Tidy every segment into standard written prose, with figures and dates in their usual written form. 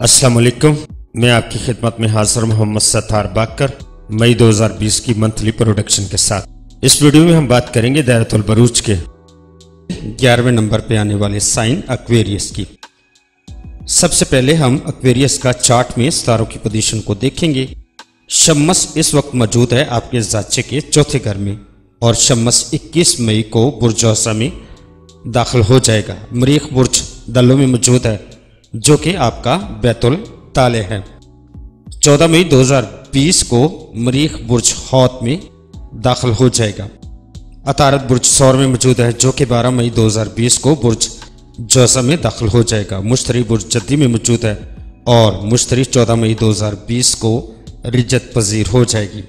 अस्सलाम वालेकुम। मैं आपकी खिदमत में हाजिर मोहम्मद सत्तार बाकर मई 2020 की मंथली प्रोडक्शन के साथ। इस वीडियो में हम बात करेंगे दायरतुल बरूज के 11वें नंबर पे आने वाले साइन एक्वेरियस की। सबसे पहले हम एक्वेरियस का चार्ट में सितारों की पोजीशन को देखेंगे। शम्मस इस वक्त मौजूद है आपके ज़ाचे के चौथे घर में और शम्मस 21 मई को बुर्ज औसा में दाखिल हो जाएगा। मरीख बुर्ज दल्लो में मौजूद है जो कि आपका बैतुल ताले है। 14 मई 2020 को मरीख बुर्ज हौत में दाखिल हो जाएगा। अतारत बुर्ज सौर में मौजूद है जो कि 12 मई 2020 को बुर्ज जौसा में दाखिल हो जाएगा। मुश्तरी बुर्ज जद्दी में मौजूद है और मुश्तरी 14 मई 2020 को रिजत पजीर हो जाएगी।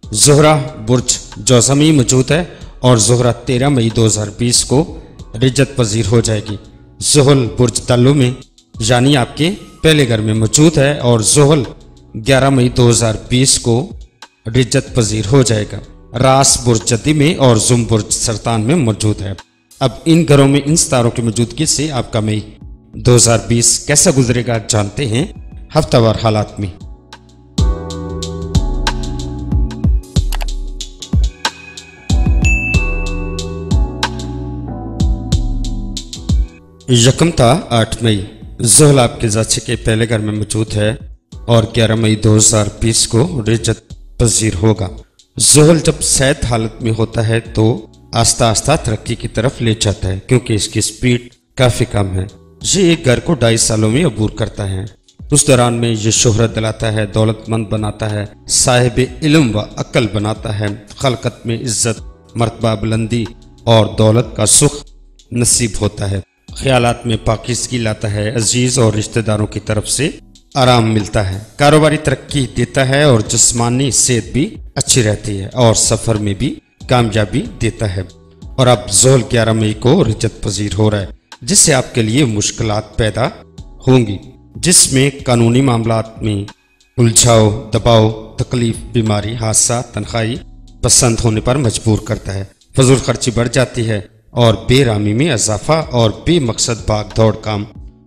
ज़ोहरा बुर्ज जौसा में मौजूद है और ज़ोहरा 13 मई 2020 को रिजत पजीर हो जाएगी। ज़ुहल बुर्ज दल्लो में यानी आपके पहले घर में मौजूद है और ज़ुहल 11 मई 2020 को रिजत पजीर हो जाएगा। रास बुर्ज जद्दी में और जुम बुर्ज सरतान में मौजूद है। अब इन घरों में इन सितारों की मौजूदगी से आपका मई 2020 कैसा गुजरेगा जानते हैं हफ्तावार हालात में। यकम था 8 मई ज़ुहल आपके ज़ाचे के पहले घर में मौजूद है और 11 मई 2020 को रिजत पजीर होगा। ज़ुहल जब सैद हालत में होता है तो आस्ता आस्ता तरक्की की तरफ ले जाता है क्योंकि इसकी स्पीड काफ़ी कम है। ये एक घर को 2.5 सालों में अबूर करता है। उस दौरान में ये शोहरत दिलाता है, दौलतमंद बनाता है, साहिब इल्म व अक्ल बनाता है, खलकत में इज्जत, मर्तबा, बुलंदी और दौलत का सुख नसीब होता है। ख्यालात में पाकिज़गी लाता है, अजीज और रिश्तेदारों की तरफ से आराम मिलता है, कारोबारी तरक्की देता है और जिस्मानी सेहत भी अच्छी रहती है और सफर में भी कामयाबी देता है। और अब ज़ुहल 11 मई को रिजत पजीर हो रहा है जिससे आपके लिए मुश्किलात पैदा होंगी, जिसमें कानूनी मामलात में उलझाव, दबाव, तकलीफ, बीमारी, हादसा, तनख्वाही पसंद होने पर मजबूर करता है। फजूल खर्ची बढ़ जाती है और बेरामी में इजाफा और बेमकसद भाग दौड़ काम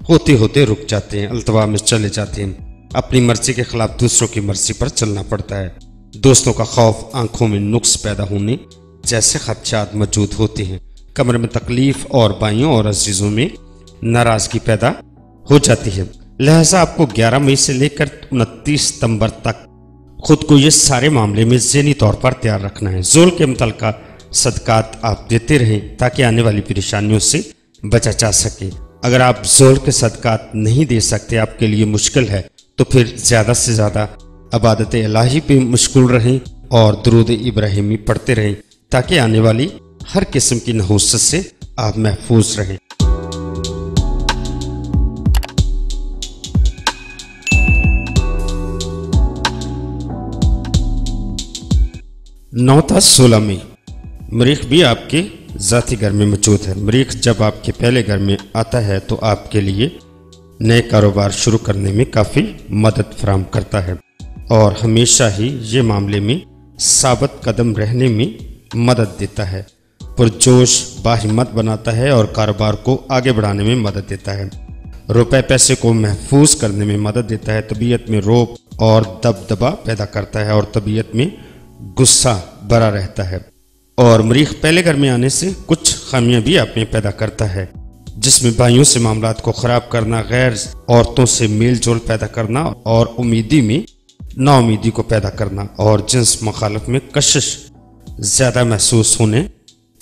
होते होते रुक जाते हैं, अल्तवा में चले जाते हैं। अपनी मर्जी के खिलाफ दूसरों की मर्जी पर चलना पड़ता है। दोस्तों का खौफ, आंखों में नुक्स पैदा होने जैसे खदशात मौजूद होते हैं। कमरे में तकलीफ और भाइयों और अजीजों में नाराजगी पैदा हो जाती है। लिहाजा आपको 11 मई से लेकर 29 सितंबर तक खुद को ये सारे मामले में ज़हनी तौर पर तैयार रखना है। ज़ुहल के मुतल्लिक़ सदकात आप देते रहें ताकि आने वाली परेशानियों से बचा जा सके। अगर आप ज़ुहल के सदकात नहीं दे सकते, आपके लिए मुश्किल है, तो फिर ज़्यादा से ज़्यादा इबादत इलाही पे मशगूल रहें और दुरूद इब्राहिमी पढ़ते रहें ताकि आने वाली हर किस्म की नहुसत से आप महफूज रहें। नौ था 16 मई मरीख भी आपके ज़ाती घर में मौजूद है। मरीख जब आपके पहले घर में आता है तो आपके लिए नए कारोबार शुरू करने में काफ़ी मदद फराहम करता है और हमेशा ही ये मामले में साबित कदम रहने में मदद देता है। पुरजोश, बाहिम्मत बनाता है और कारोबार को आगे बढ़ाने में मदद देता है। रुपए पैसे को महफूज करने में मदद देता है। तबीयत में रौब और दबदबा पैदा करता है और तबीयत में गुस्सा भरा रहता है। और मरीख पहले घर में आने से कुछ खामियां भी आप में पैदा करता है, जिसमें भाइयों से मामलात को ख़राब करना, गैर औरतों से मेल जोल पैदा करना और उम्मीदी में नाउमीदी को पैदा करना और जिन्स मुखालफ में कशिश ज़्यादा महसूस होने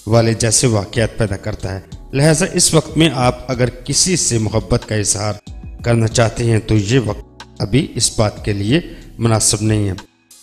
वाले जैसे वाक़यात पैदा करता है। लिहाजा इस वक्त में आप अगर किसी से मोहब्बत का इजहार करना चाहते हैं तो ये वक्त अभी इस बात के लिए मुनासिब नहीं है।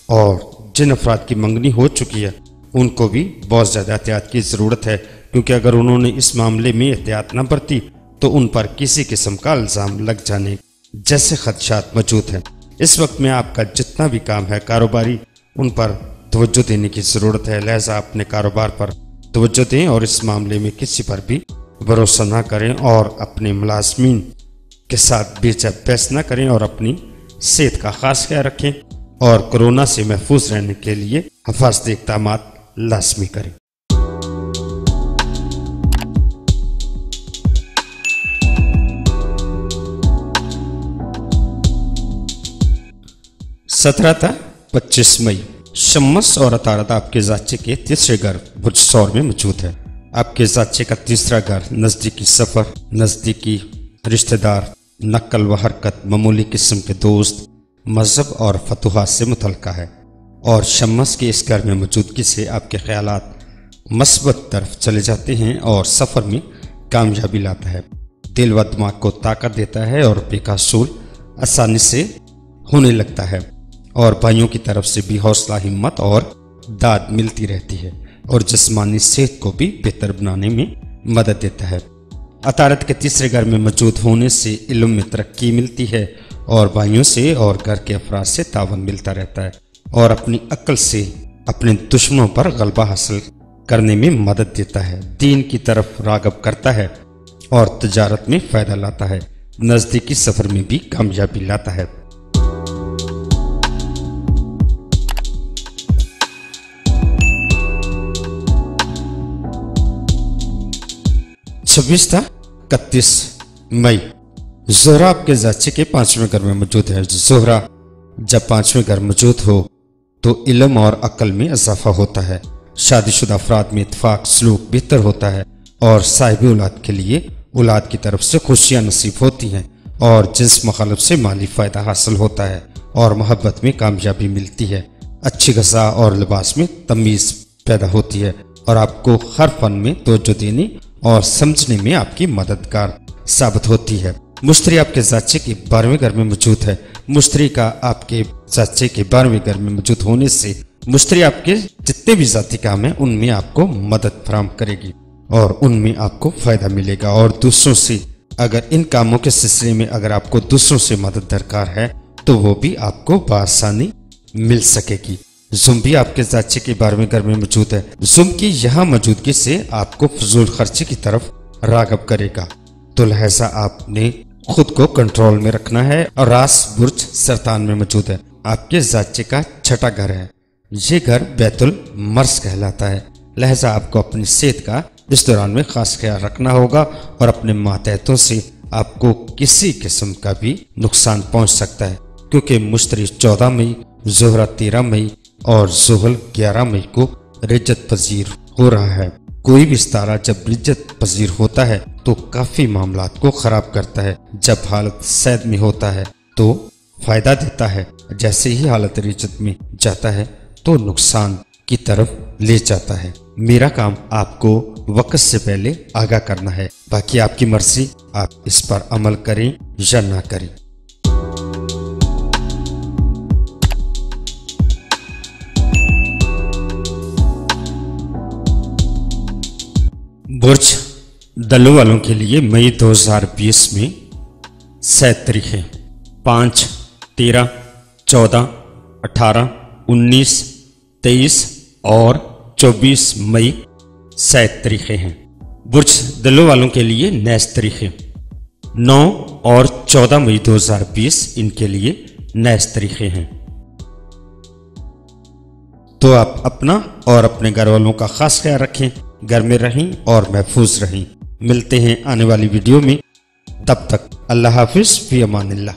और जिन अफराद की मंगनी हो चुकी है उनको भी बहुत ज़्यादा एहतियात की ज़रूरत है क्योंकि अगर उन्होंने इस मामले में एहतियात न बरती तो उन पर किसी किस्म का इल्ज़ाम लग जाने जैसे खदशात मौजूद हैं। इस वक्त में आपका जितना भी काम है कारोबारी, उन पर तवज्जो देने की ज़रूरत है। लिहाजा अपने कारोबार पर तवज्जो दें और इस मामले में किसी पर भी भरोसा ना करें और अपने मुलाज़मीन के साथ बेचा बहस न करें और अपनी सेहत का ख़ास ख्याल रखें और कोरोना से महफूज रहने के लिए हिफाजती इक़दामात लाज़मी करें। 17 था 25 मई। शम्मस और अतारद आपके जाचे के तीसरे घर बुर्ज सौर में मौजूद है। आपके जाचे का तीसरा घर नज़दीकी सफ़र, नज़दीकी रिश्तेदार, नकल व हरकत, मामूली किस्म के दोस्त, मजहब और फतूहात से मुतल्लिका है। और शम्मस के इस घर में मौजूदगी से आपके ख्यालात मस्बत तरफ चले जाते हैं और सफ़र में कामयाबी लाता है। दिल व दिमाग को ताकत देता है और बेकसूर आसानी से होने लगता है। और भाइयों की तरफ से भी हौसला, हिम्मत और दाद मिलती रहती है और जिस्मानी सेहत को भी बेहतर बनाने में मदद देता है। अतारद के तीसरे घर में मौजूद होने से इल्म में तरक्की मिलती है और भाइयों से और घर के अफराद से तावन मिलता रहता है और अपनी अक्ल से अपने दुश्मनों पर गलबा हासिल करने में मदद देता है। दीन की तरफ रागब करता है और तजारत में फ़ायदा लाता है। नज़दीकी सफ़र में भी कामयाबी लाता है। 26 था 31 मई। ज़ोहरा आपके जाचे के 5वें घर में मौजूद है। ज़ोहरा जब 5वें घर मौजूद हो तो इल्म और अक्ल में इजाफा होता है। शादीशुदा अफराद में इत्फाक सलूक बेहतर होता है और साहिब औलाद के लिए औलाद की तरफ से खुशियाँ नसीब होती हैं और जिन्स मुखालिफ से माली फ़ायदा हासिल होता है और मोहब्बत में कामयाबी मिलती है। अच्छी ग़िज़ा और लिबास में तमीज़ पैदा होती है और आपको हर फन में तवज्जो देने और समझने में आपकी मददगार साबित होती है। मुश्तरी आपके जाचे के 12वें घर में मौजूद है। मुश्तरी का आपके जाचे के 12वें घर में मौजूद होने से मुश्तरी आपके जितने भी ज़ाती काम हैं उनमें आपको मदद फराहम करेगी और उनमें आपको फ़ायदा मिलेगा। और दूसरों से अगर इन कामों के सिलसिले में अगर आपको दूसरों से मदद दरकार है तो वो भी आपको बआसानी मिल सकेगी। जुम भी आपके जाचे के 12वें घर में मौजूद है। जुम की यहाँ मौजूदगी से आपको फजूल खर्ची की तरफ रागब करेगा, तो लिहाजा आपने खुद को कंट्रोल में रखना है। और रास बुर्ज सरतान में मौजूद है। आपके जाचे का 6ठा घर है। ये घर बैतुल मर्ज कहलाता है। लिहाजा आपको अपनी सेहत का इस दौरान में खास ख्याल रखना होगा और अपने मातहतों से आपको किसी किस्म का भी नुकसान पहुंच सकता है, क्योंकि मुश्तरी 14 मई, ज़ोहरा 13 मई और ज़ुहल 11 मई को रिज्जत पजीर हो रहा है। कोई भी सितारा जब रिज्जत पजीर होता है तो काफ़ी मामलात को ख़राब करता है। जब हालत सैद में होता है तो फ़ायदा देता है, जैसे ही हालत रिज्जत में जाता है तो नुकसान की तरफ ले जाता है। मेरा काम आपको वक्त से पहले आगाह करना है, बाकी आपकी मर्जी, आप इस पर अमल करें या ना करें। बुर्ज दल्लू वालों के लिए मई 2020 में 7 तारीखें 5, 13, 14, 18, 19, 23 और 24 मई 7 तारीखें हैं। बुर्ज दल्लू वालों के लिए नेस तारीखें 9 और 14 मई 2020 इनके लिए नेस तारीखें हैं। तो आप अपना और अपने घर वालों का खास ख्याल रखें, घर में रहें और महफूज रहें। मिलते हैं आने वाली वीडियो में, तब तक अल्लाह हाफिज़, फी अमानिल्लाह।